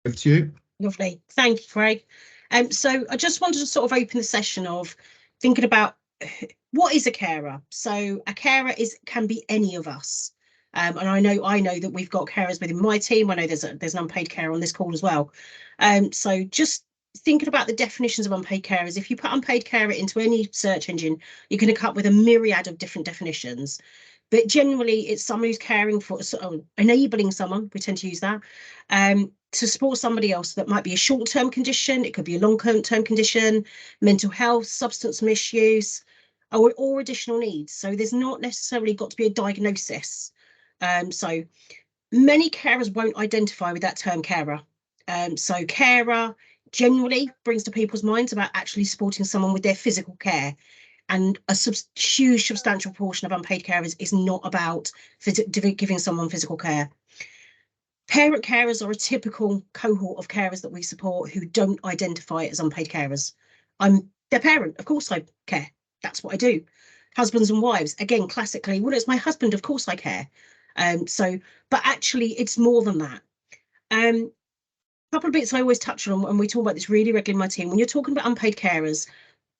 Over to you. Lovely. Thank you, Craig. So I just wanted to sort of open the session of thinking about what is a carer. So a carer can be any of us. And I know that we've got carers within my team. I know there's an unpaid carer on this call as well. So just thinking about the definitions of unpaid carers, if you put unpaid carer into any search engine, you're going to come up with a myriad of different definitions. But generally, it's someone who's caring for, enabling someone, we tend to use that, to support somebody else. That might be a short-term condition, it could be a long-term condition, mental health, substance misuse, or additional needs. So there's not necessarily got to be a diagnosis. So many carers won't identify with that term carer. So carer generally brings to people's minds about actually supporting someone with their physical care. And a huge substantial portion of unpaid care is not about giving someone physical care. Parent carers are a typical cohort of carers that we support who don't identify as unpaid carers. I'm their parent, of course I care. That's what I do. Husbands and wives, again, classically, well, it's my husband, of course I care. But actually, it's more than that. A couple of bits I always touch on, and we talk about this really regularly in my team. When you're talking about unpaid carers,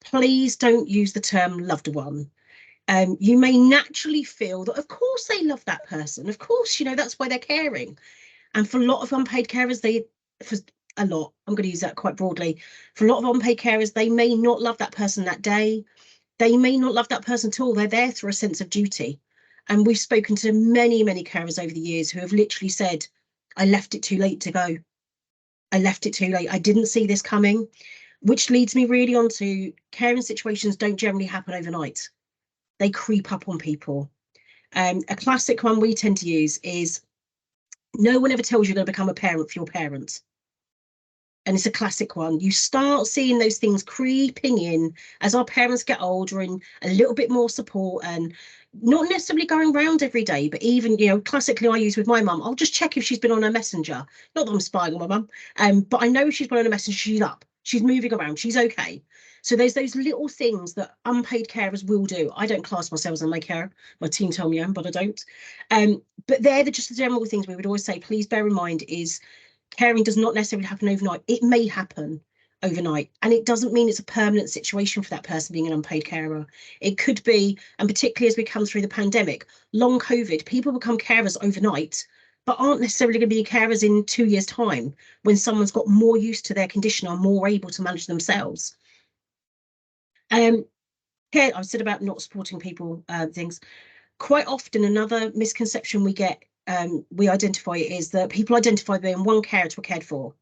please don't use the term loved one. You may naturally feel that, of course, they love that person. Of course, that's why they're caring. And for a lot of unpaid carers, I'm going to use that quite broadly. For a lot of unpaid carers, they may not love that person that day. They may not love that person at all. They're there through a sense of duty. And we've spoken to many, many carers over the years who have literally said, I left it too late to go. I left it too late. I didn't see this coming. Which leads me really on to caring situations don't generally happen overnight. They creep up on people. A classic one we tend to use is no one ever tells you you're going to become a parent for your parents. And it's a classic one. You start seeing those things creeping in as our parents get older and a little bit more support, and not necessarily going round every day, but even, classically I use with my mum, I'll just check if she's been on her messenger. Not that I'm spying on my mum, but I know if she's been on a messenger, she's up, she's moving around, she's okay. So there's those little things that unpaid carers will do. I don't class myself as an unpaid carer. My team tell me I am, but I don't. But they're just the general things we would always say, please bear in mind, is caring does not necessarily happen overnight. It may happen overnight, and it doesn't mean it's a permanent situation for that person being an unpaid carer. It could be, and particularly as we come through the pandemic, long COVID, people become carers overnight, but aren't necessarily going to be carers in 2 years' time when someone's got more used to their condition or more able to manage themselves. I've said about not supporting people, things. Quite often, another misconception we identify is that people identify being one carer to be cared for,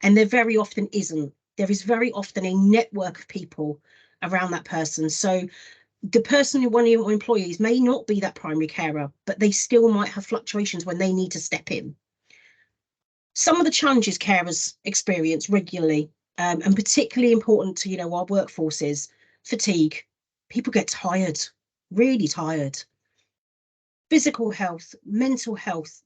and there very often isn't. There is very often a network of people around that person. So the person who, one of your employees, may not be that primary carer, but they still might have fluctuations when they need to step in. Some of the challenges carers experience regularly, and particularly important to our workforces, fatigue. People get tired, really tired. Physical health, mental health.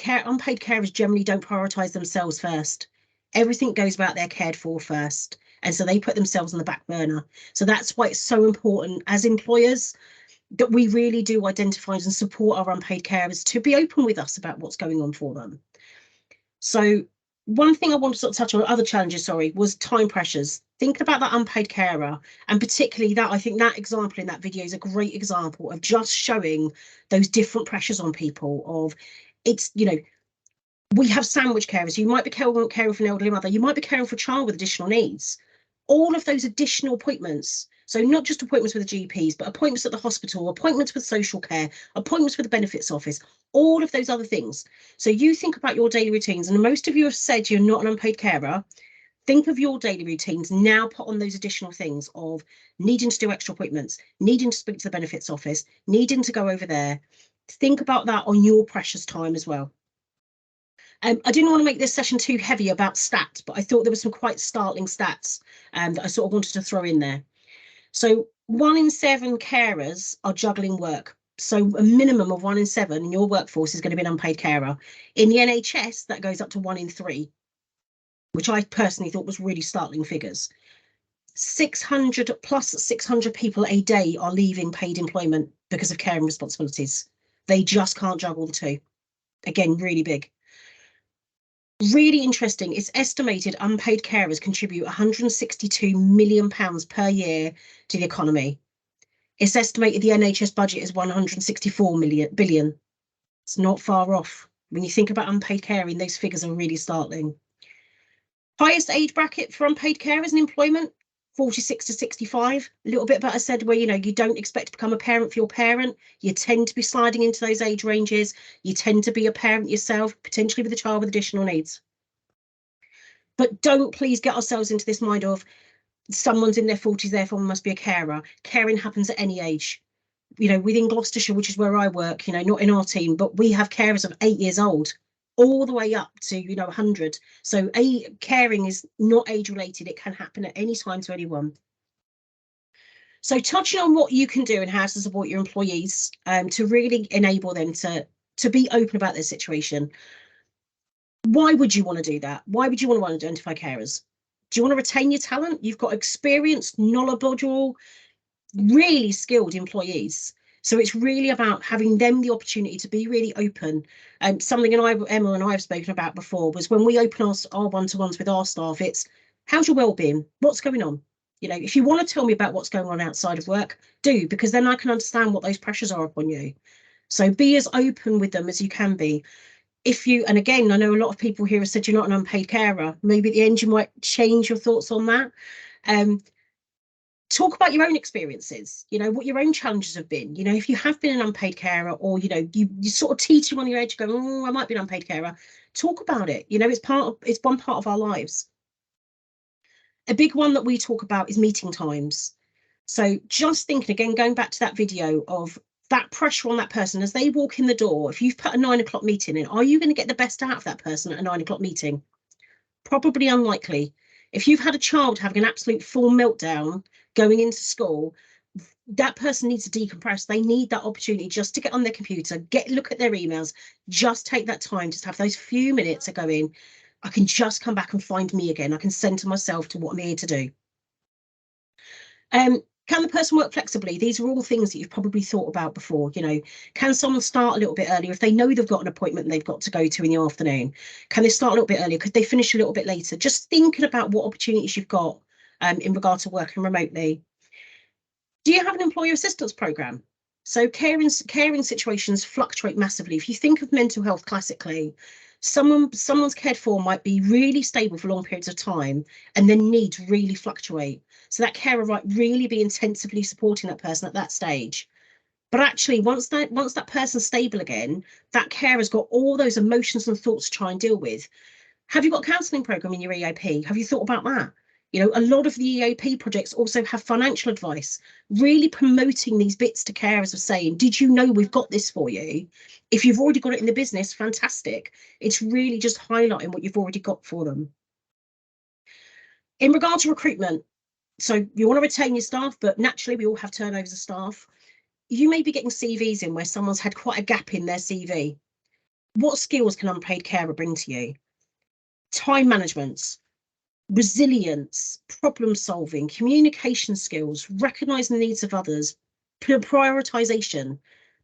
Unpaid carers generally don't prioritise themselves first. Everything goes about they're cared for first, and so they put themselves on the back burner. So that's why it's so important as employers that we really do identify and support our unpaid carers to be open with us about what's going on for them. So one thing I want to sort of touch on, other challenges, was time pressures. Think about that unpaid carer, and particularly that, I think that example in that video is a great example of just showing those different pressures on people of, it's, we have sandwich carers. You might be caring for an elderly mother. You might be caring for a child with additional needs. All of those additional appointments. So not just appointments with the GPs, but appointments at the hospital, appointments with social care, appointments with the benefits office, all of those other things. So you think about your daily routines, and most of you have said you're not an unpaid carer. Think of your daily routines, now put on those additional things of needing to do extra appointments, needing to speak to the benefits office, needing to go over there. Think about that on your precious time as well. I didn't want to make this session too heavy about stats, but I thought there were some quite startling stats that I sort of wanted to throw in there. So 1 in 7 carers are juggling work. So a minimum of 1 in 7 in your workforce is going to be an unpaid carer. In the NHS, that goes up to 1 in 3, which I personally thought was really startling figures. 600 people a day are leaving paid employment because of caring responsibilities. They just can't juggle the two. Again, really big. Really interesting. It's estimated unpaid carers contribute £162 million per year to the economy. It's estimated the NHS budget is 164 billion. It's not far off. When you think about unpaid caring, those figures are really startling. Highest age bracket for unpaid carers in employment, 46 to 65. A little bit about I said where, you don't expect to become a parent for your parent. You tend to be sliding into those age ranges. You tend to be a parent yourself, potentially with a child with additional needs. But don't please get ourselves into this mind of someone's in their 40s, therefore must be a carer. Caring happens at any age. Within Gloucestershire, which is where I work, not in our team, but we have carers of 8 years old, all the way up to, 100. So caring is not age related. It can happen at any time to anyone. So touching on what you can do and how to support your employees to really enable them to be open about their situation. Why would you want to do that? Why would you want to identify carers? Do you want to retain your talent? You've got experienced, knowledgeable, really skilled employees. So it's really about having them the opportunity to be really open. Something Emma and I have spoken about before was when we open our one-to-ones with our staff, it's how's your well-being? What's going on? If you want to tell me about what's going on outside of work, do, because then I can understand what those pressures are upon you. So be as open with them as you can be. And again, I know a lot of people here have said you're not an unpaid carer. Maybe at the end you might change your thoughts on that. Talk about your own experiences, what your own challenges have been. If you have been an unpaid carer, or you sort of teetering on your edge going, oh, I might be an unpaid carer, talk about it. It's one part of our lives. A big one that we talk about is meeting times. So just thinking again, going back to that video of that pressure on that person as they walk in the door. If you've put a 9 o'clock meeting in, are you going to get the best out of that person at a 9 o'clock meeting? Probably unlikely. If you've had a child having an absolute full meltdown going into school, that person needs to decompress. They need that opportunity just to get on their computer, look at their emails, just take that time, just have those few minutes of going, I can just come back and find me again. I can center myself to what I'm here to do. Can the person work flexibly? These are all things that you've probably thought about before. Can someone start a little bit earlier if they know they've got an appointment and they've got to go to in the afternoon? Can they start a little bit earlier? Could they finish a little bit later? Just thinking about what opportunities you've got in regard to working remotely. Do you have an employer assistance program? So caring situations fluctuate massively. If you think of mental health classically, someone's cared for might be really stable for long periods of time and then needs really fluctuate. So that carer might really be intensively supporting that person at that stage. But actually, once that person's stable again, that carer's got all those emotions and thoughts to try and deal with. Have you got a counselling program in your EAP? Have you thought about that? A lot of the EAP projects also have financial advice, really promoting these bits to carers of saying, did you know we've got this for you? If you've already got it in the business, fantastic. It's really just highlighting what you've already got for them. In regard to recruitment, so you want to retain your staff, but naturally we all have turnovers of staff. You may be getting CVs in where someone's had quite a gap in their CV. What skills can unpaid carer bring to you? Time management, resilience, problem solving, communication skills, recognizing the needs of others, prioritization.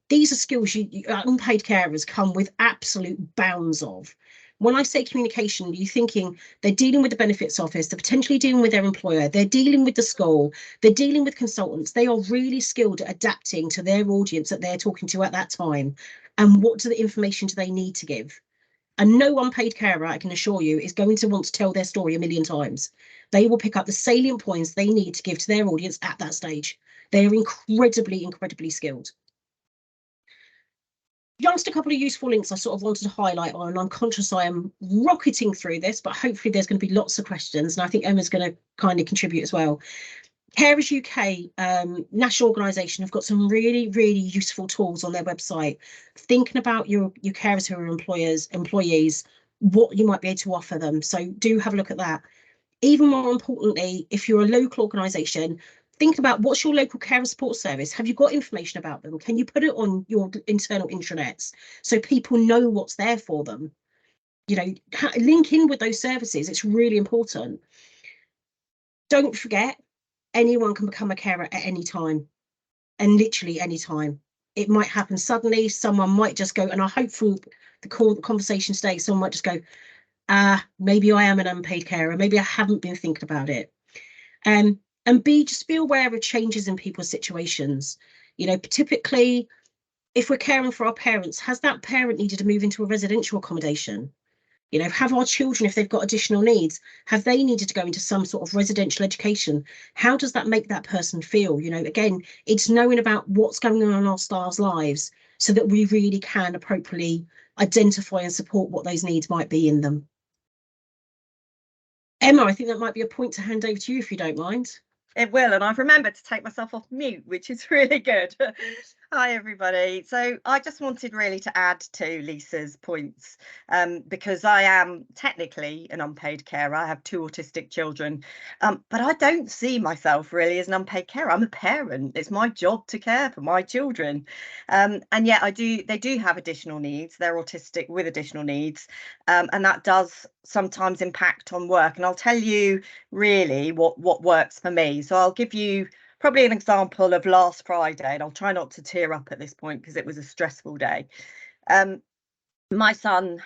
These are skills unpaid carers come with absolute bounds of. When I say communication, you're thinking they're dealing with the benefits office, they're potentially dealing with their employer, they're dealing with the school, they're dealing with consultants. They are really skilled at adapting to their audience that they're talking to at that time. And what information do they need to give? And no unpaid carer, I can assure you, is going to want to tell their story a million times. They will pick up the salient points they need to give to their audience at that stage. They are incredibly, incredibly skilled. Just a couple of useful links I sort of wanted to highlight on, and I'm conscious I am rocketing through this, but hopefully there's going to be lots of questions, and I think Emma's going to kind of contribute as well. Carers UK, national organisation, have got some really, really useful tools on their website, thinking about your carers who are employees, what you might be able to offer them. So do have a look at that. Even more importantly, if you're a local organisation, think about what's your local carer support service. Have you got information about them? Can you put it on your internal intranets so people know what's there for them? Link in with those services. It's really important. Don't forget, anyone can become a carer at any time, and literally any time. It might happen suddenly. Someone might just go, and I hope through the conversation today, someone might just go, maybe I am an unpaid carer, maybe I haven't been thinking about it. And B, just be aware of changes in people's situations. You know, typically, if we're caring for our parents, has that parent needed to move into a residential accommodation? You know, have our children, if they've got additional needs, have they needed to go into some sort of residential education? How does that make that person feel? You know, again, it's knowing about what's going on in our staff's lives so that we really can appropriately identify and support what those needs might be in them. Emma, I think that might be a point to hand over to you if you don't mind. It will, and I've remembered to take myself off mute, which is really good. Hi, everybody. So I just wanted really to add to Lisa's points, because I am technically an unpaid carer. I have 2 autistic children, but I don't see myself really as an unpaid carer. I'm a parent. It's my job to care for my children. And yet they do have additional needs. They're autistic with additional needs, and that does sometimes impact on work. And I'll tell you really what works for me. So I'll give you probably an example of last Friday, and I'll try not to tear up at this point because it was a stressful day. My son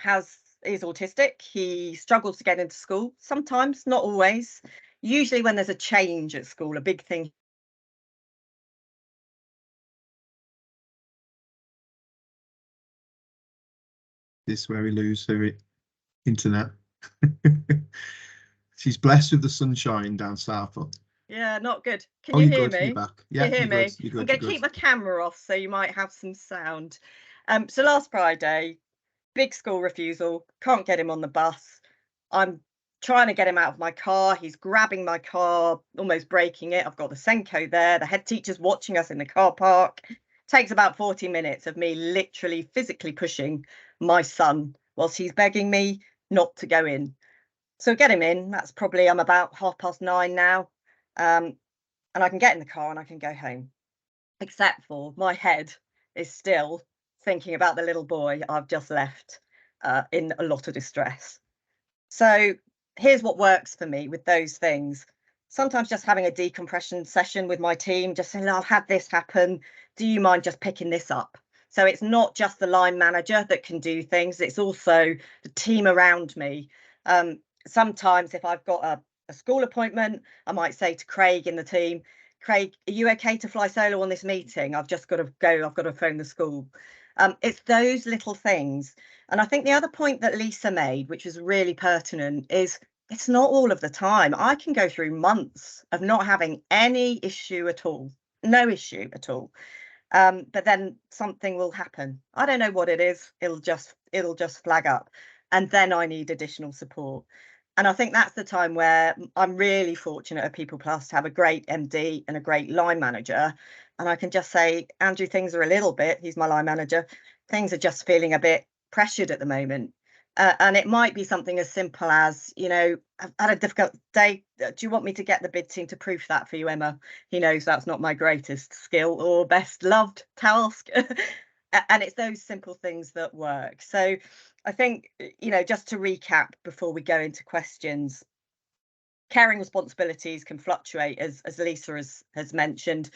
is autistic. He struggles to get into school sometimes, not always. Usually when there's a change at school, a big thing. This is where we lose her internet. She's blessed with the sunshine down south. Yeah, not good. Can you hear me? You're back. Yeah, you hear me? You're good. I'm going to keep my camera off, so you might have some sound. So last Friday, big school refusal, can't get him on the bus. I'm trying to get him out of my car. He's grabbing my car, almost breaking it. I've got the Senko there. The head teacher's watching us in the car park. Takes about 40 minutes of me literally physically pushing my son whilst he's begging me not to go in. So get him in. That's probably, I'm about 9:30 now. And I can get in the car and I can go home. Except for my head is still thinking about the little boy I've just left in a lot of distress. So here's what works for me with those things. Sometimes just having a decompression session with my team, just saying, I've had this happen. Do you mind just picking this up? So it's not just the line manager that can do things. It's also the team around me. Sometimes if I've got a school appointment, I might say to Craig in the team, Craig, are you okay to fly solo on this meeting? I've just got to go. I've got to phone the school. It's those little things. And I think the other point that Lisa made, which was really pertinent, is it's not all of the time. I can go through months of not having any issue at all, no issue at all. But then something will happen. I don't know what it is. It'll just flag up. And then I need additional support. And I think that's the time where I'm really fortunate at People Plus to have a great MD and a great line manager. And I can just say, Andrew, things are a little bit, he's my line manager, things are just feeling a bit pressured at the moment. And it might be something as simple as, you know, I've had a difficult day. Do you want me to get the bid team to proof that for you, Emma? He knows that's not my greatest skill or best loved task. And it's those simple things that work. So I think, you know, just to recap before we go into questions, caring responsibilities can fluctuate, as Lisa has mentioned.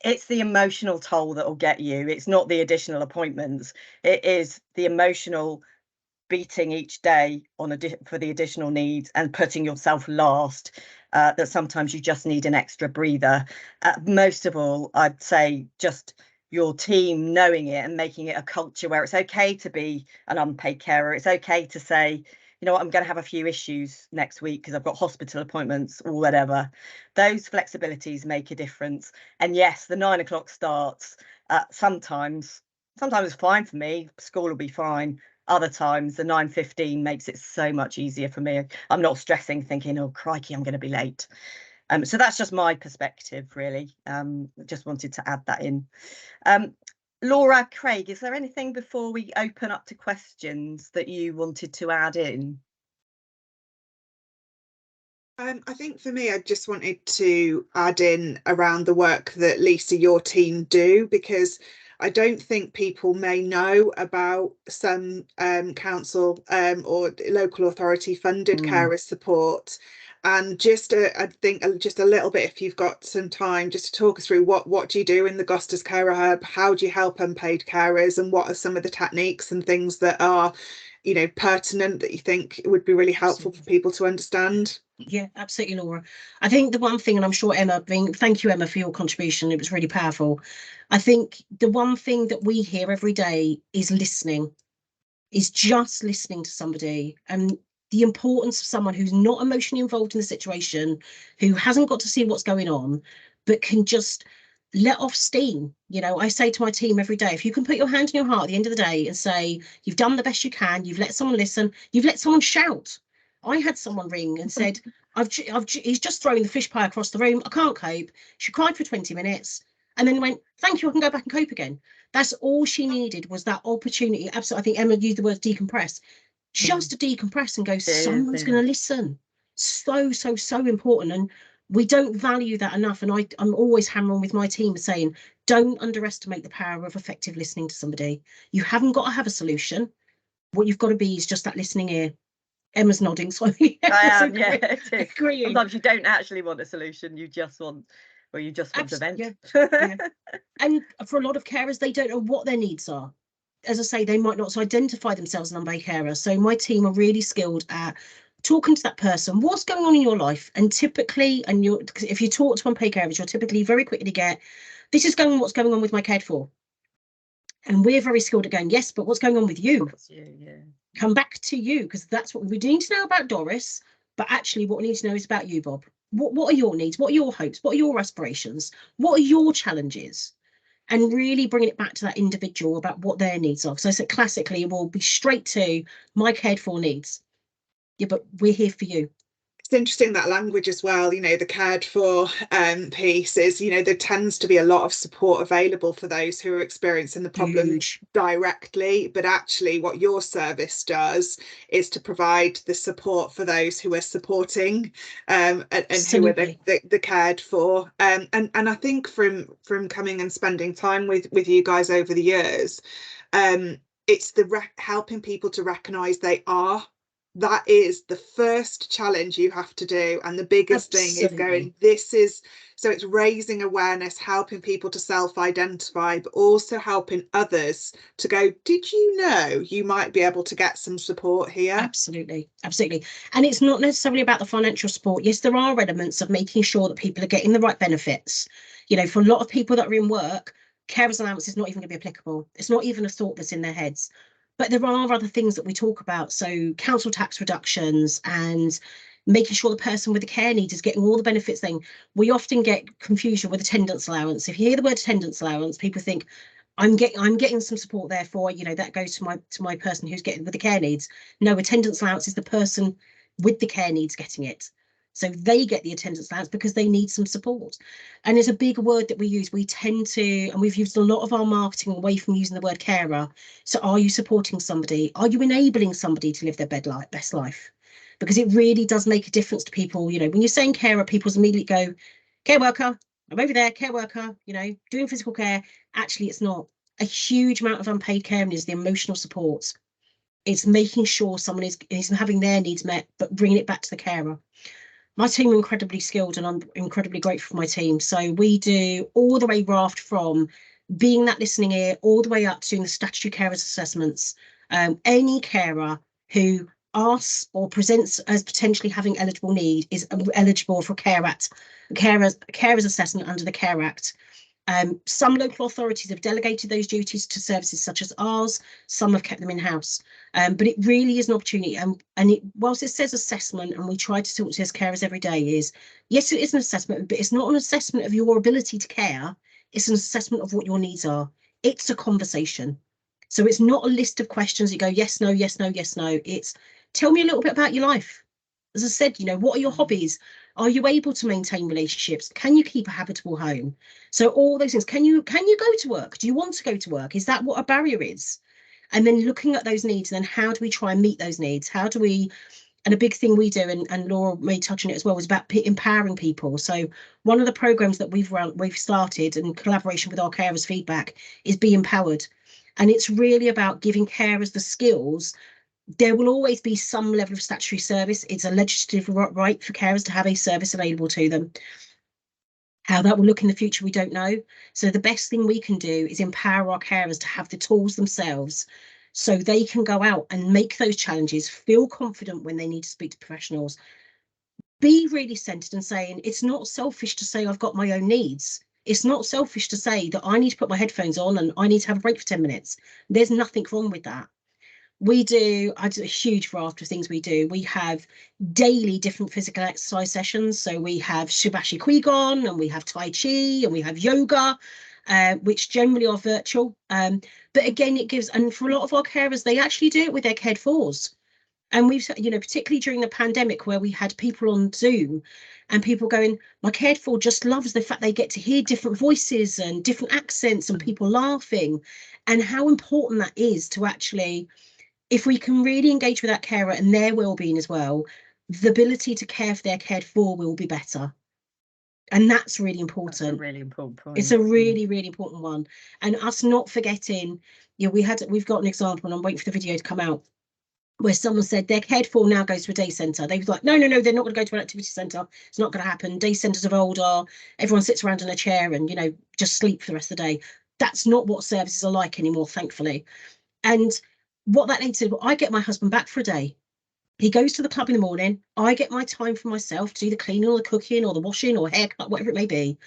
It's the emotional toll that will get you. It's not the additional appointments. It is the emotional beating each day for the additional needs and putting yourself last, that sometimes you just need an extra breather. Most of all, I'd say just your team knowing it and making it a culture where it's okay to be an unpaid carer. It's okay to say, you know what, I'm going to have a few issues next week because I've got hospital appointments or whatever. Those flexibilities make a difference. And yes, the 9 o'clock starts. Sometimes it's fine for me. School will be fine. Other times the 9:15 makes it so much easier for me. I'm not stressing, thinking, oh crikey, I'm going to be late. So that's just my perspective, really. Just wanted to add that in. Laura, Craig, is there anything before we open up to questions that you wanted to add in? I think for me, I just wanted to add in around the work that Lisa, your team do, because I don't think people may know about some council or local authority funded carer support. And just I think just a little bit, if you've got some time, just to talk us through what do you do in the Gosters Carer Hub? How do you help unpaid carers? And what are some of the techniques and things that are, you know, pertinent that you think would be really helpful for people to understand? Yeah, absolutely, Laura. I think the one thing, and I'm sure Emma, thank you, Emma, for your contribution. It was really powerful. I think the one thing that we hear every day is listening, is just listening to somebody, and the importance of someone who's not emotionally involved in the situation, who hasn't got to see what's going on, but can just let off steam. You know, I say to my team every day, if you can put your hand in your heart at the end of the day and say, you've done the best you can, you've let someone listen, you've let someone shout. I had someone ring and said, he's just throwing the fish pie across the room. I can't cope. She cried for 20 minutes and then went, thank you, I can go back and cope again. That's all she needed, was that opportunity. Absolutely. I think Emma used the word decompress, just to decompress and go, someone's going to listen. So important. And we don't value that enough. And I'm always hammering with my team saying, don't underestimate the power of effective listening to somebody. You haven't got to have a solution. What you've got to be is just that listening ear. Emma's nodding, so I am, yeah, it is. agreeing. Sometimes you don't actually want a solution, you just want, well, you just want to vent. Yeah. And for a lot of carers, they don't know what their needs are. As I say, they might not identify themselves as an unpaid carer. So my team are really skilled at talking to that person, what's going on in your life. And typically, and if you talk to unpaid carers, you'll typically very quickly get, this is what's going on with my cared for. And we're very skilled at going, yes, but what's going on with you? Yeah. Come back to you, because that's what we need to know about Doris. But actually, what we need to know is about you, Bob. What are your needs? What are your hopes? What are your aspirations? What are your challenges? And really bringing it back to that individual about what their needs are. So classically, it will be straight to my cared for needs. Yeah, but we're here for you. It's interesting, that language as well, you know, the cared for piece is, you know, there tends to be a lot of support available for those who are experiencing the problem directly, but actually what your service does is to provide the support for those who are supporting and who are the cared for. And I think from coming and spending time with you guys over the years, it's the helping people to recognise they are. That is the first challenge you have to do, and the biggest thing is going, this is, so it's raising awareness, helping people to self-identify, but also helping others to go, did you know you might be able to get some support here? Absolutely. And it's not necessarily about the financial support. Yes, there are elements of making sure that people are getting the right benefits. You know, for a lot of people that are in work, carers allowance is not even going to be applicable. It's not even a thought that's in their heads. But there are other things that we talk about. So council tax reductions and making sure the person with the care needs is getting all the benefits. Then we often get confusion with attendance allowance. If you hear the word attendance allowance, people think I'm getting some support, therefore, you know, that goes to my person who's getting with the care needs. No, attendance allowance is the person with the care needs getting it. So they get the attendance allowance because they need some support. And it's a big word that we use. We tend to, and we've used a lot of our marketing away from using the word carer. So are you supporting somebody? Are you enabling somebody to live their best life? Because it really does make a difference to people. You know, when you're saying carer, people immediately go, care worker, I'm over there, care worker, you know, doing physical care. Actually, it's not. A huge amount of unpaid caring is the emotional support. It's making sure someone is having their needs met, but bringing it back to the carer. My team are incredibly skilled, and I'm incredibly grateful for my team. So we do all the way raft from being that listening ear all the way up to doing the statutory carers assessments. Any carer who asks or presents as potentially having eligible need is eligible for carers assessment under the Care Act. Some local authorities have delegated those duties to services such as ours. Some have kept them in-house. But it really is an opportunity. And whilst it says assessment, and we try to talk to as carers every day, is, yes, it is an assessment, but it's not an assessment of your ability to care. It's an assessment of what your needs are. It's a conversation. So it's not a list of questions you go, yes, no, yes, no, yes, no. It's, tell me a little bit about your life. As I said, you know, what are your hobbies? Are you able to maintain relationships? Can you keep a habitable home? So all those things. Can you go to work? Do you want to go to work? Is that what a barrier is? And then looking at those needs, and then how do we try and meet those needs? How do we, and a big thing we do, and Laura may touch on it as well, is about empowering people. So one of the programs that we've started in collaboration with our carers feedback is Be Empowered. And it's really about giving carers the skills. There will always be some level of statutory service. It's a legislative right for carers to have a service available to them. How that will look in the future, we don't know. So the best thing we can do is empower our carers to have the tools themselves so they can go out and make those challenges, feel confident when they need to speak to professionals, be really centered and saying it's not selfish to say I've got my own needs. It's not selfish to say that I need to put my headphones on and I need to have a break for 10 minutes. There's nothing wrong with that. I do a huge raft of things we do. We have daily different physical exercise sessions. So we have Shibashi Qigong, and we have Tai Chi, and we have yoga, which generally are virtual. But again, it gives, and for a lot of our carers, they actually do it with their cared fors. And we've, you know, particularly during the pandemic where we had people on Zoom and people going, my cared for just loves the fact they get to hear different voices and different accents and people laughing, and how important that is to actually, if we can really engage with that carer and their well-being as well, the ability to care for their cared for will be better. And that's really important. That's a really important point. It's a really, really important one. And us not forgetting, you know, we've got an example, and I'm waiting for the video to come out, where someone said their cared for now goes to a day centre. They was like, no, they're not going to go to an activity centre. It's not going to happen. Day centres of old are, everyone sits around in a chair and, you know, just sleep for the rest of the day. That's not what services are like anymore, thankfully. And what that lady said, well, I get my husband back for a day. He goes to the club in the morning. I get my time for myself to do the cleaning or the cooking or the washing or haircut, whatever it may be.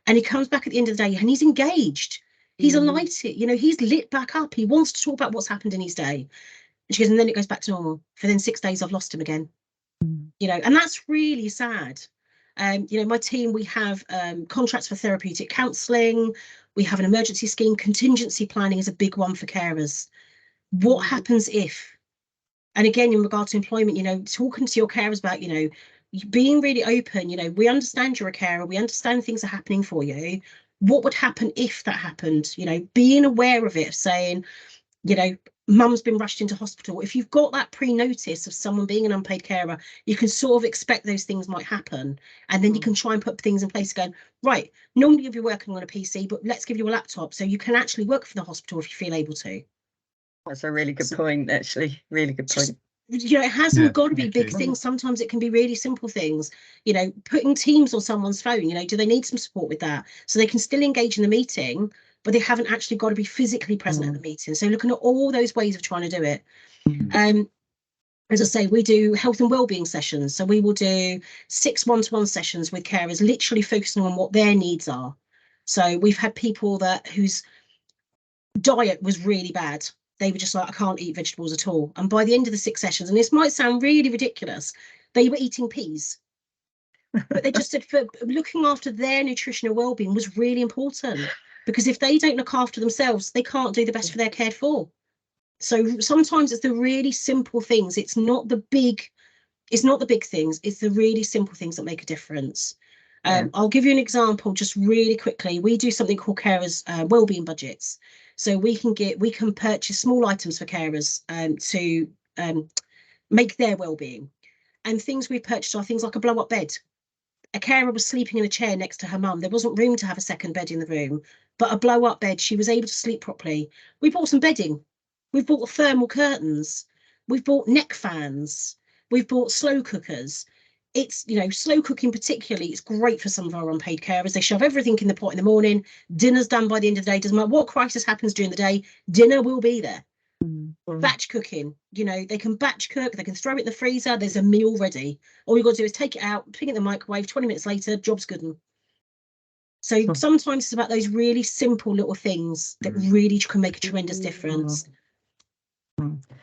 And he comes back at the end of the day and he's engaged. He's alighted, you know, he's lit back up. He wants to talk about what's happened in his day. And she goes, and then it goes back to normal. For then 6 days, I've lost him again. You know, and that's really sad. You know, my team, we have contracts for therapeutic counselling. We have an emergency scheme. Contingency planning is a big one for carers. What happens if? And again, in regard to employment, you know, talking to your carers about, you know, being really open, you know, we understand you're a carer. We understand things are happening for you. What would happen if that happened? You know, being aware of it, saying, you know, mum's been rushed into hospital. If you've got that pre-notice of someone being an unpaid carer, you can sort of expect those things might happen. And then you can try and put things in place going, right, normally you'll be working on a PC, but let's give you a laptop so you can actually work for the hospital if you feel able to. That's a really good point, actually. Really good point. You know, it hasn't got to be big things. Sometimes it can be really simple things. You know, putting Teams on someone's phone, you know, do they need some support with that? So they can still engage in the meeting, but they haven't actually got to be physically present at the meeting. So looking at all those ways of trying to do it. As I say, we do health and wellbeing sessions. So we will do 6 one-to-one sessions with carers, literally focusing on what their needs are. So we've had people whose diet was really bad. They were just like, I can't eat vegetables at all. And by the end of the 6 sessions, and this might sound really ridiculous, they were eating peas. But they just said for looking after their nutritional well-being was really important, because if they don't look after themselves, they can't do the best for their cared for. So sometimes it's the really simple things. It's not the big things. It's the really simple things that make a difference. I'll give you an example just really quickly. We do something called carers wellbeing budgets. So we can purchase small items for carers to make their well-being. And things we purchased are things like a blow-up bed. A carer was sleeping in a chair next to her mum. There wasn't room to have a second bed in the room, but a blow-up bed, she was able to sleep properly. We bought some bedding. We've bought thermal curtains. We've bought neck fans. We've bought slow cookers. It's, you know, slow cooking particularly, it's great for some of our unpaid carers. They shove everything in the pot in the morning. Dinner's done by the end of the day. Doesn't matter what crisis happens during the day, dinner will be there. Batch cooking, you know, they can batch cook, they can throw it in the freezer, there's a meal ready. All you've got to do is take it out, put it in the microwave, 20 minutes later, job's good. So sometimes it's about those really simple little things that really can make a tremendous difference.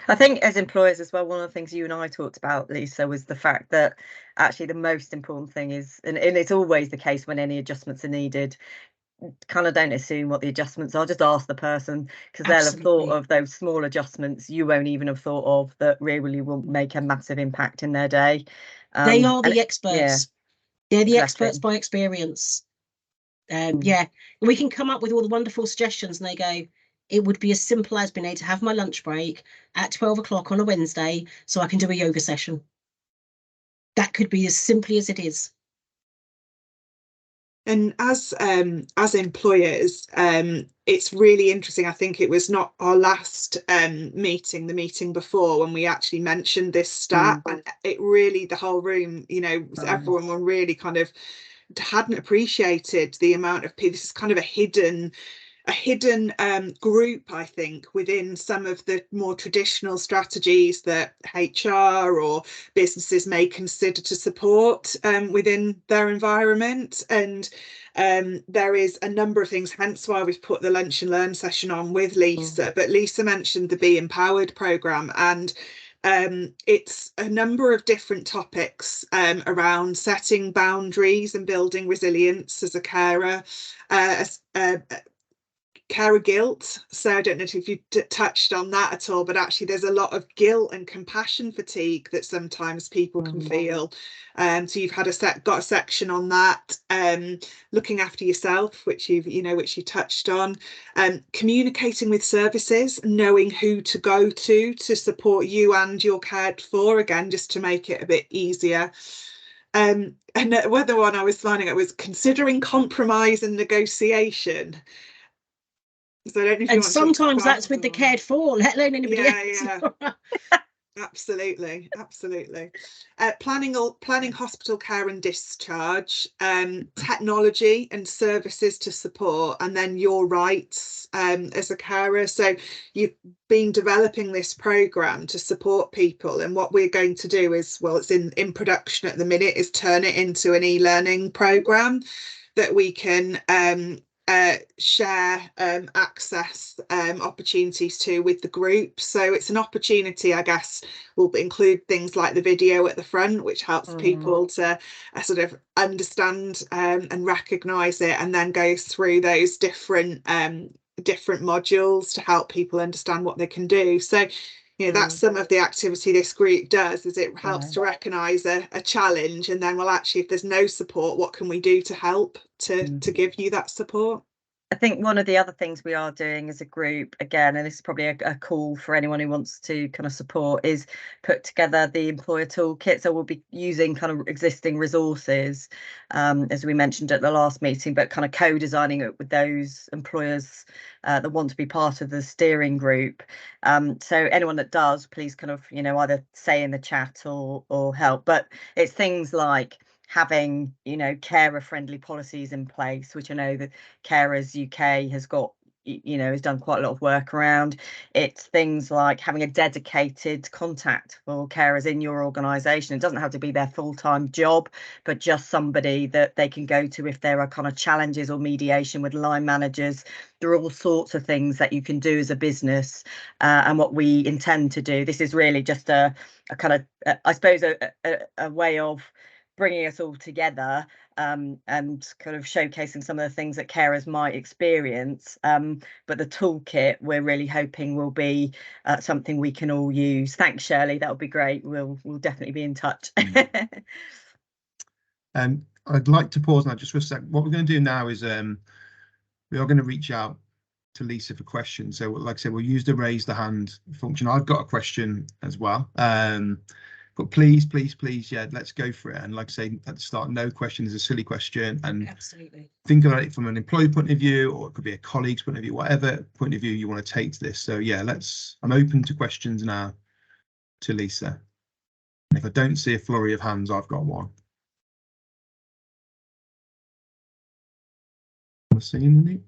I think as employers as well, one of the things you and I talked about, Lisa, was the fact that actually the most important thing is, and it's always the case when any adjustments are needed, kind of don't assume what the adjustments are, just ask the person, because they'll have thought of those small adjustments you won't even have thought of that really will make a massive impact in their day. They are the experts. Yeah, they're the experts by experience. Yeah, we can come up with all the wonderful suggestions and they go, it would be as simple as being able to have my lunch break at 12 o'clock on a Wednesday so I can do a yoga session. That could be as simply as it is. And as employers, it's really interesting. I think it was not our last meeting, the meeting before, when we actually mentioned this stat, and it really, the whole room, you know, everyone really kind of hadn't appreciated the amount of people. This is kind of a hidden hidden group, I think, within some of the more traditional strategies that HR or businesses may consider to support within their environment. And there is a number of things, hence why we've put the Lunch and Learn session on with Lisa. But Lisa mentioned the Be Empowered programme, and it's a number of different topics around setting boundaries and building resilience as a carer, carer guilt. So I don't know if you touched on that at all, but actually there's a lot of guilt and compassion fatigue that sometimes people can feel. So you've had got a section on that, looking after yourself, which you touched on, communicating with services, knowing who to go to support you and your cared for, again, just to make it a bit easier. And whether one I was finding it was considering compromise and negotiation. So I don't know if and sometimes that's with the cared for, let alone anybody else. Yeah. Absolutely. Planning hospital care and discharge, technology and services to support, and then your rights as a carer. So you've been developing this programme to support people, and what we're going to do is, well, it's in production at the minute, is turn it into an e-learning programme that we can share access opportunities to with the group. So it's an opportunity, I guess, will include things like the video at the front, which helps people to sort of understand and recognise it, and then goes through those different modules to help people understand what they can do. So that's some of the activity this group does, is it helps to recognise a challenge, and then, well, actually, if there's no support, what can we do to help to give you that support? I think one of the other things we are doing as a group, again, and this is probably a call for anyone who wants to kind of support, is put together the employer toolkit. So we'll be using kind of existing resources, as we mentioned at the last meeting, but kind of co-designing it with those employers that want to be part of the steering group. So anyone that does, please kind of, either say in the chat or help. But it's things like having, carer friendly policies in place, which I know that Carers UK has got, has done quite a lot of work around. It's things like having a dedicated contact for carers in your organisation. It doesn't have to be their full-time job, but just somebody that they can go to if there are kind of challenges or mediation with line managers. There are all sorts of things that you can do as a business, and what we intend to do. This is really just a kind of, I suppose, a way of bringing us all together, and kind of showcasing some of the things that carers might experience. But the toolkit, we're really hoping will be something we can all use. Thanks, Shirley. That would be great. We'll definitely be in touch. I'd like to pause now just for a second. What we're going to do now is we are going to reach out to Lisa for questions. So, like I said, we'll use the raise the hand function. I've got a question as well. But please, yeah, let's go for it. And like I say at the start, no question is a silly question. And absolutely think about it from an employee point of view, or it could be a colleague's point of view, whatever point of view you want to take to this. So yeah, I'm open to questions now to Lisa. And if I don't see a flurry of hands, I've got one. Am I seeing any?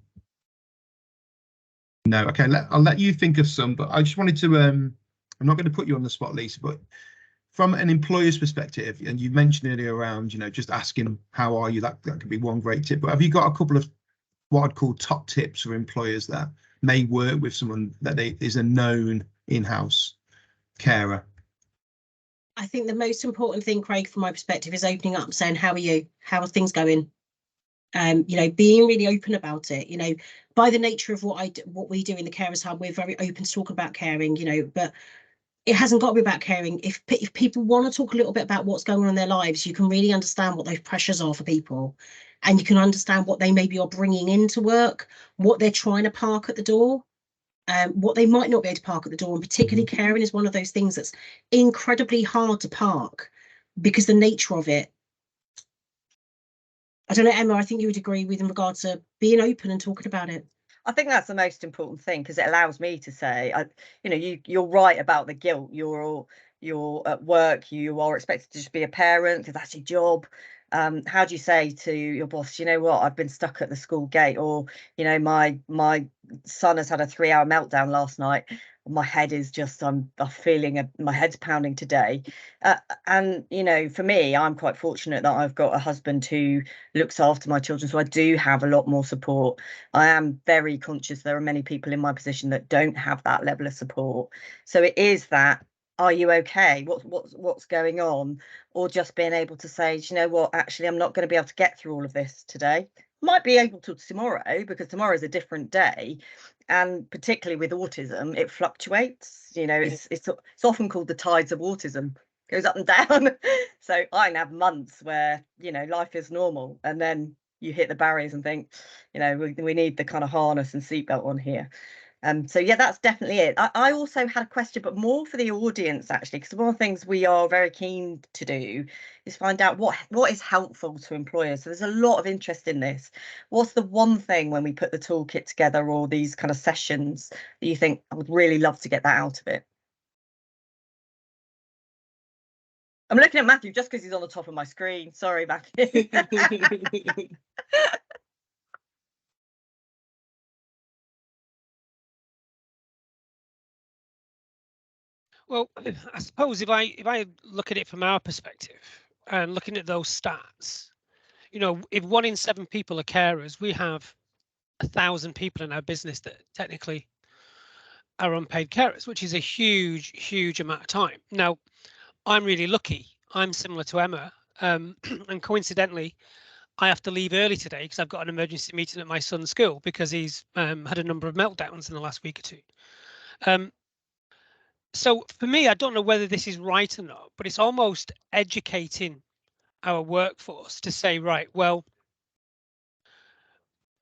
No, okay, I'll let you think of some, but I just wanted to, I'm not going to put you on the spot, Lisa, but from an employer's perspective, and you mentioned earlier around, just asking how are you, that could be one great tip. But have you got a couple of what I'd call top tips for employers that may work with someone that is a known in-house carer? I think the most important thing, Craig, from my perspective, is opening up, saying, how are you? How are things going? Being really open about it. By the nature of what we do in the Carers Hub, we're very open to talk about caring, but it hasn't got to be about caring. If people want to talk a little bit about what's going on in their lives, you can really understand what those pressures are for people, and you can understand what they maybe are bringing into work, what they're trying to park at the door, what they might not be able to park at the door. And particularly caring is one of those things that's incredibly hard to park because the nature of it. I don't know, Emma, I think you would agree with in regard to being open and talking about it. I think that's the most important thing, because it allows me to say, you're right about the guilt. You're at work, you are expected to just be a parent because that's your job. How do you say to your boss, you know what, I've been stuck at the school gate, or, you know, my son has had a 3-hour meltdown last night. My head is just, I'm feeling my head's pounding today. And, you know, for me, I'm quite fortunate that I've got a husband who looks after my children. So I do have a lot more support. I am very conscious there are many people in my position that don't have that level of support. So it is that, are you okay? What's going on? Or just being able to say, do you know what, actually, I'm not going to be able to get through all of this today. Might be able to tomorrow, because tomorrow is a different day. And particularly with autism, it fluctuates. You know, it's often called the tides of autism, goes up and down. So I can have months where, you know, life is normal, and then you hit the barriers and think, you know, we need the kind of harness and seatbelt on here. So yeah, that's definitely it. I also had a question, but more for the audience, actually, because one of the things we are very keen to do is find out what is helpful to employers. So there's a lot of interest in this. What's the one thing when we put the toolkit together, or these kind of sessions, that you think, I would really love to get that out of it? I'm looking at Matthew just because he's on the top of my screen. Sorry, Matthew. Well, I suppose if I look at it from our perspective and looking at those stats, you know, if 1 in 7 people are carers, we have 1,000 people in our business that technically are unpaid carers, which is a huge amount of time. Now, I'm really lucky. I'm similar to Emma, and coincidentally, I have to leave early today because I've got an emergency meeting at my son's school because he's had a number of meltdowns in the last week or two. So for me, I don't know whether this is right or not, but it's almost educating our workforce to say, right, well,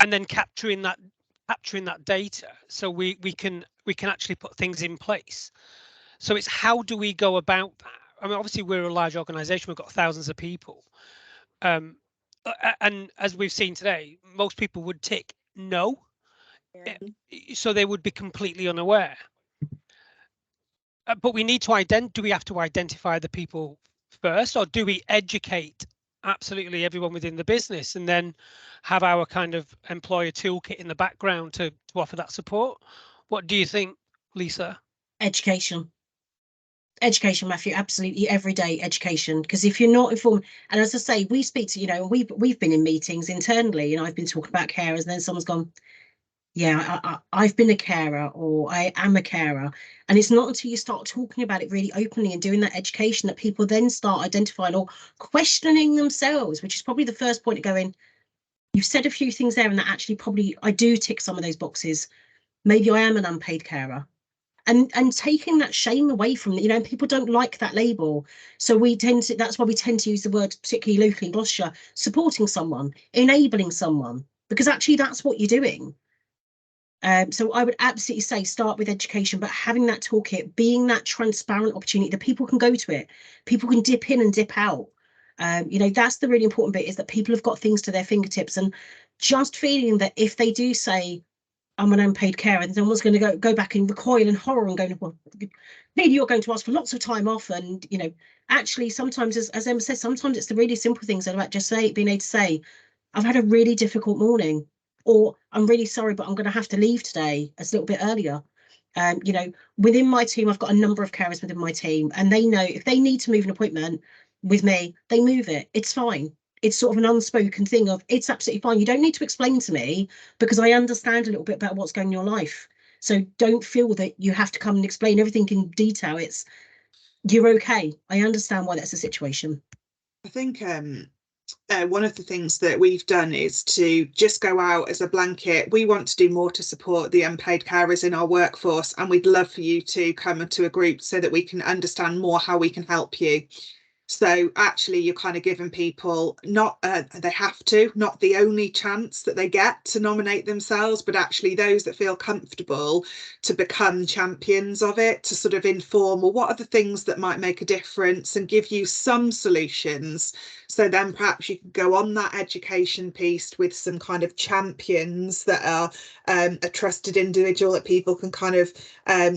and then capturing that data so we can actually put things in place. So it's, how do we go about that? I mean, obviously we're a large organization, we've got thousands of people. And as we've seen today, most people would tick no. Yeah. So they would be completely unaware. But we need to do we have to identify the people first, or do we educate absolutely everyone within the business and then have our kind of employer toolkit in the background to offer that support? What do you think, Lisa? Education, Matthew, absolutely everyday education. Because if you're not informed, and as I say, we speak to, you know, we've been in meetings internally, and I've been talking about carers, and then someone's gone, yeah, I've been a carer, or I am a carer. And it's not until you start talking about it really openly and doing that education that people then start identifying or questioning themselves, which is probably the first point of going, you've said a few things there, and that actually probably I do tick some of those boxes. Maybe I am an unpaid carer. And taking that shame away from it, you know, people don't like that label. So that's why we tend to use the word, particularly locally in Gloucestershire, supporting someone, enabling someone, because actually that's what you're doing. So I would absolutely say start with education, but having that toolkit, being that transparent opportunity that people can go to it, people can dip in and dip out. You know, that's the really important bit, is that people have got things to their fingertips, and just feeling that if they do say, I'm an unpaid carer, and someone's going to go back and recoil in horror and go, well, maybe you're going to ask for lots of time off. And, you know, actually sometimes, as Emma says, sometimes it's the really simple things that about just being able to say, I've had a really difficult morning, or I'm really sorry, but I'm going to have to leave today a little bit earlier. You know, within my team, I've got a number of carers within my team, and they know if they need to move an appointment with me, they move it. It's fine. It's sort of an unspoken thing of, it's absolutely fine. You don't need to explain to me, because I understand a little bit about what's going on in your life. So don't feel that you have to come and explain everything in detail. It's, you're okay. I understand why that's the situation. I think one of the things that we've done is to just go out as a blanket. We want to do more to support the unpaid carers in our workforce, and we'd love for you to come into a group so that we can understand more how we can help you. So actually you're kind of giving people not they have to, not the only chance that they get to nominate themselves, but actually those that feel comfortable to become champions of it, to sort of inform, well, what are the things that might make a difference, and give you some solutions. So then perhaps you can go on that education piece with some kind of champions that are a trusted individual that people can kind of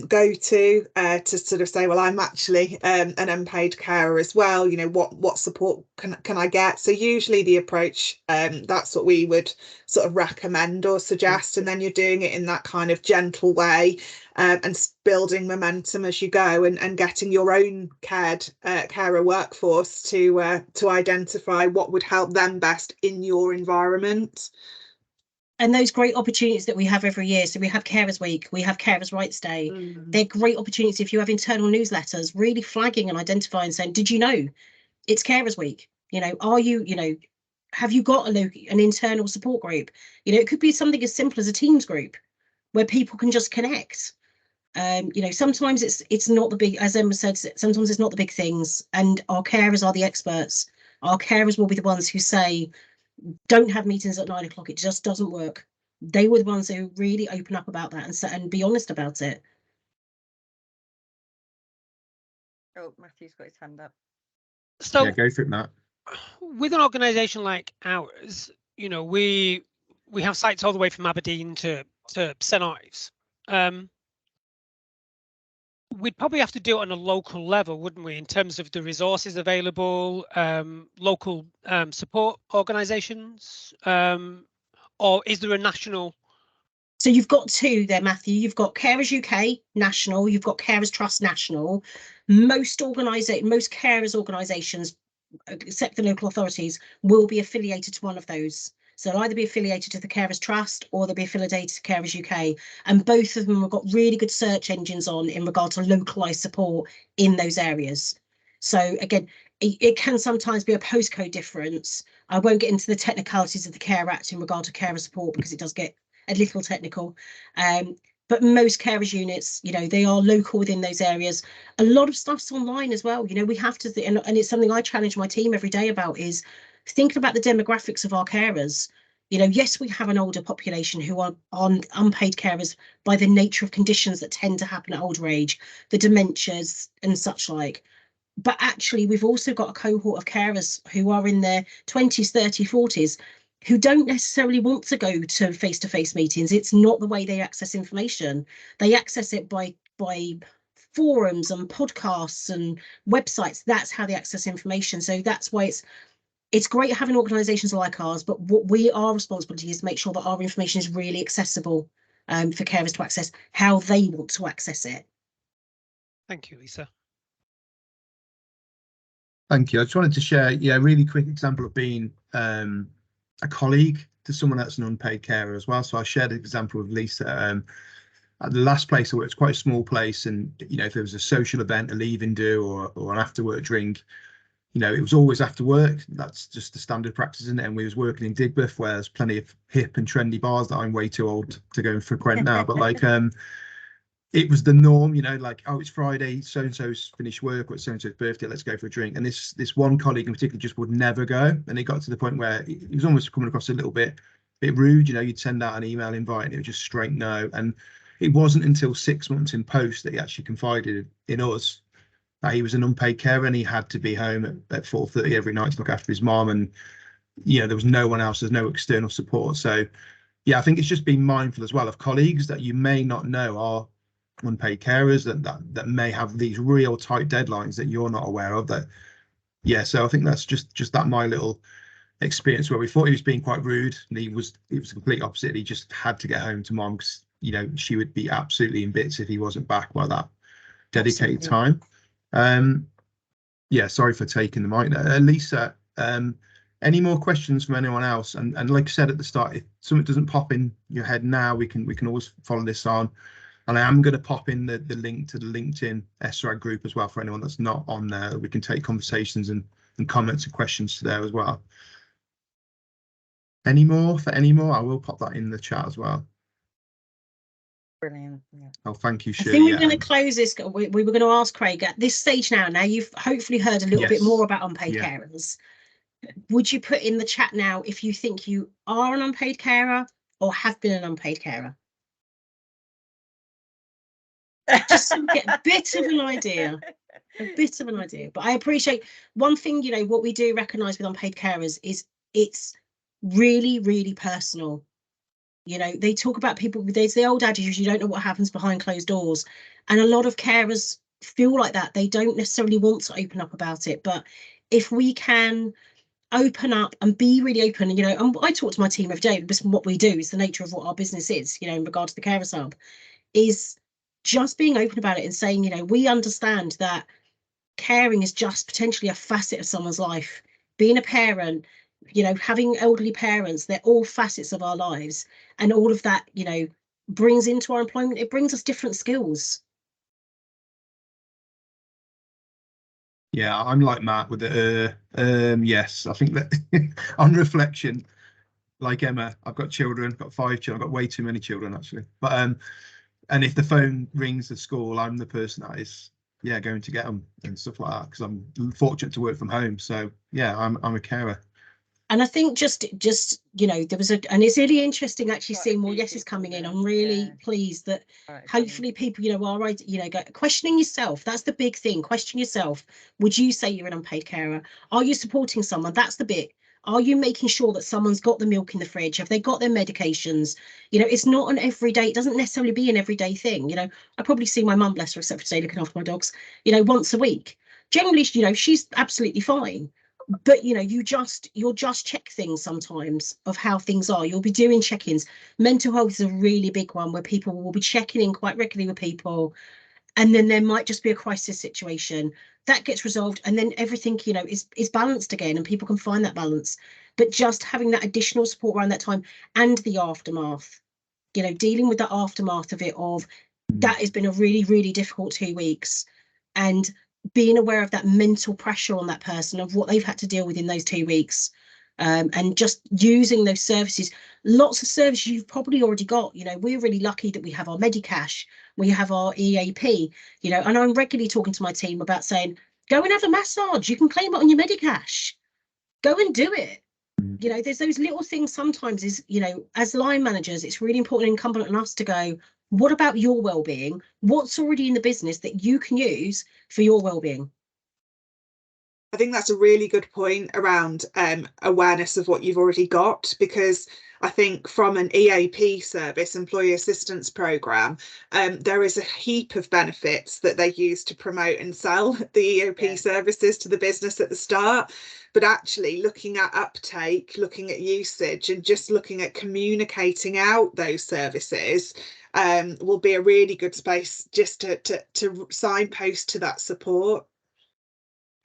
go to sort of say, well, I'm actually an unpaid carer as well. well, you know, what support can I get? So usually the approach, that's what we would sort of recommend or suggest, and then you're doing it in that kind of gentle way, and building momentum as you go, and getting your own carer workforce to identify what would help them best in your environment. And those great opportunities that we have every year. So we have Carers Week, we have Carers Rights Day. They're great opportunities if you have internal newsletters, really flagging and identifying, saying, did you know it's Carers Week? You know, are you, you know, have you got an internal support group? You know, it could be something as simple as a Teams group where people can just connect. You know, sometimes it's not the big, as Emma said, sometimes it's not the big things, and our carers are the experts. Our carers will be the ones who say, don't have meetings at 9 o'clock, it just doesn't work. They were the ones who really open up about that and be honest about it. Oh, Matthew's got his hand up. So yeah, go for it, Matt. with an organisation like ours, you know, we have sites all the way from Aberdeen to St Ives. We'd probably have to do it on a local level, wouldn't we, in terms of the resources available, local support organisations, or is there a national? So you've got two there, Matthew. You've got Carers UK national, you've got Carers Trust national. Most carers organisations, except the local authorities, will be affiliated to one of those. So they'll either be affiliated to the Carers Trust or they'll be affiliated to Carers UK. And both of them have got really good search engines on in regard to localised support in those areas. So again, it can sometimes be a postcode difference. I won't get into the technicalities of the Care Act in regard to carer support because it does get a little technical. But most carers units, you know, they are local within those areas. A lot of stuff's online as well. You know, we have to, and it's something I challenge my team every day about, is thinking about the demographics of our carers. You know, yes, we have an older population who are on unpaid carers by the nature of conditions that tend to happen at older age, the dementias and such like. But actually, we've also got a cohort of carers who are in their 20s, 30s, 40s, who don't necessarily want to go to face-to-face meetings. It's not the way they access information. They access it by forums and podcasts and websites. That's how they access information. So that's why it's great having organisations like ours, but what our responsibility is to make sure that our information is really accessible for carers to access how they want to access it. Thank you, Lisa. Thank you. I just wanted to share, a really quick example of being a colleague to someone that's an unpaid carer as well. So I shared an example with Lisa. At the last place I worked, it's quite a small place, and you know, if there was a social event, a leaving do, or an after work drink, you know, it was always after work. That's just the standard practice, isn't it? And we was working in Digbeth, where there's plenty of hip and trendy bars that I'm way too old to go and frequent now. But like, it was the norm, you know, like, oh, it's Friday, so and so's finished work, or it's so and so's birthday, let's go for a drink. And this one colleague in particular just would never go, and it got to the point where he was almost coming across a little bit rude. You know, you'd send out an email invite and it was just straight no. And it wasn't until 6 months in post that he actually confided in us that he was an unpaid carer and he had to be home at 4:30 every night to look after his mom. And you know, there was no one else, there's no external support. So yeah, I think it's just being mindful as well of colleagues that you may not know are unpaid carers that may have these real tight deadlines that you're not aware of. That, yeah, so I think that's just that my little experience where we thought he was being quite rude, and he was the complete opposite. He just had to get home to mom because, you know, she would be absolutely in bits if he wasn't back by that dedicated Absolutely. time. Yeah, sorry for taking the mic there. Lisa, any more questions from anyone else? And like I said at the start, if something doesn't pop in your head now, we can always follow this on. And I am going to pop in the link to the LinkedIn SRAG group as well for anyone that's not on there. We can take conversations and comments and questions to there as well. Any more? I will pop that in the chat as well. Brilliant. Yeah. Oh, thank you, I Shirley. think we're going to close this. We were going to ask Craig at this stage now. Now you've hopefully heard a little bit more about unpaid carers. Would you put in the chat now if you think you are an unpaid carer or have been an unpaid carer? Just to get a bit of an idea. But I appreciate one thing, you know, what we do recognise with unpaid carers is it's really, really personal. You know, they talk about people, there's the old adage, you don't know what happens behind closed doors. And a lot of carers feel like that. They don't necessarily want to open up about it, but if we can open up and be really open, you know, and I talk to my team every day, because what we do is the nature of what our business is, you know, in regard to the Carers Hub, is just being open about it and saying, you know, we understand that caring is just potentially a facet of someone's life. Being a parent, you know, having elderly parents, they're all facets of our lives, and all of that, you know, brings into our employment, it brings us different skills. Yeah, I'm like Matt with the yes, I think that on reflection, like Emma, I've got children, got 5 children, I've got way too many children actually. But and if the phone rings at school, I'm the person that is going to get them and stuff like that, because I'm fortunate to work from home. So yeah, I'm a carer. And I think just you know, there was and it's really interesting actually Quite a seeing more few yeses people coming in. there, I'm really yeah. pleased that Right, hopefully people, you know, are right, you know, questioning yourself. That's the big thing. Question yourself. Would you say you're an unpaid carer? Are you supporting someone? That's the bit. Are you making sure that someone's got the milk in the fridge? Have they got their medications? You know, it's not an everyday, it doesn't necessarily be an everyday thing. You know, I probably see my mum, bless her, except for today looking after my dogs, you know, once a week. Generally, you know, she's absolutely fine. But you know, you'll just check things sometimes of how things are. You'll be doing check-ins. Mental health is a really big one, where people will be checking in quite regularly with people, and then there might just be a crisis situation that gets resolved, and then everything, you know, is balanced again, and people can find that balance. But just having that additional support around that time, and the aftermath, you know, dealing with the aftermath of it, of that has been a really, really difficult 2 weeks, and being aware of that mental pressure on that person, of what they've had to deal with in those 2 weeks, and just using those services. Lots of services you've probably already got. You know, we're really lucky that we have our Medicash, we have our EAP, you know, and I'm regularly talking to my team about saying, go and have a massage, you can claim it on your Medicash, go and do it. You know, there's those little things sometimes, is, you know, as line managers, it's really important and incumbent on us to go, what about your well-being? What's already in the business that you can use for your well-being? I think that's a really good point around awareness of what you've already got, because I think from an EAP service, employee assistance program, there is a heap of benefits that they use to promote and sell the EAP services to the business at the start. But actually looking at uptake, looking at usage, and just looking at communicating out those services will be a really good space just to signpost to that support.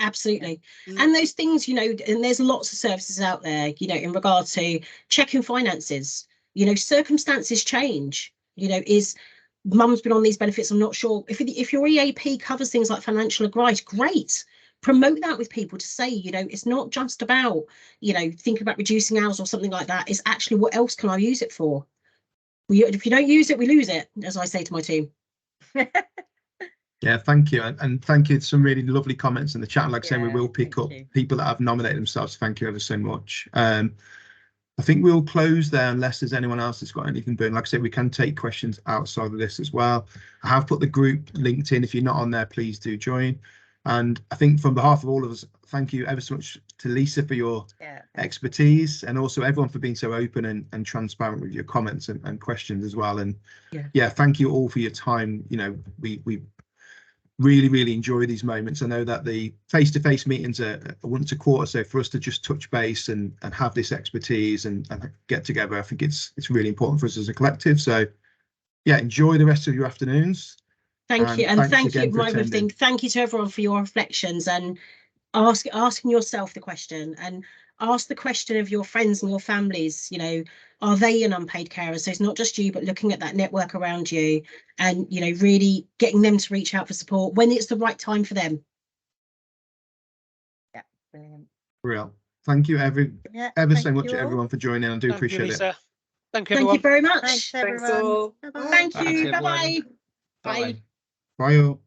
Absolutely. And those things, you know, and there's lots of services out there, you know, in regard to checking finances. You know, circumstances change. You know, is mum's been on these benefits, I'm not sure if your EAP covers things like financial advice, great. Promote that with people, to say, you know, it's not just about, you know, thinking about reducing hours or something like that. It's actually, what else can I use it for? If you don't use it, we lose it, as I say to my team. Yeah, thank you, and thank you. Some really lovely comments in the chat. Like I say, we will pick up people that have nominated themselves. Thank you ever so much. I think we'll close there unless there's anyone else that's got anything burning. Like I said, we can take questions outside of this as well. I have put the group linked in. If you're not on there, please do join. And I think from behalf of all of us, thank you ever so much to Lisa for your expertise, and also everyone for being so open and transparent with your comments and questions as well. And yeah, thank you all for your time. You know, we really enjoy these moments. I know that the face-to-face meetings are once a quarter, so for us to just touch base and have this expertise and get together, I think it's really important for us as a collective. So yeah, enjoy the rest of your afternoons. Thank you, and thank you, my thing. Thank you to everyone for your reflections, and asking yourself the question, and ask the question of your friends and your families. You know, are they an unpaid carer? So it's not just you, but looking at that network around you, and, you know, really getting them to reach out for support when it's the right time for them. Yeah, brilliant. Real. Thank you ever so much, everyone, for joining. I do appreciate it. Thank you, everyone. Thank you very much. Thanks, everyone. Thanks all. Thank you. Bye-bye. Bye. Bye all.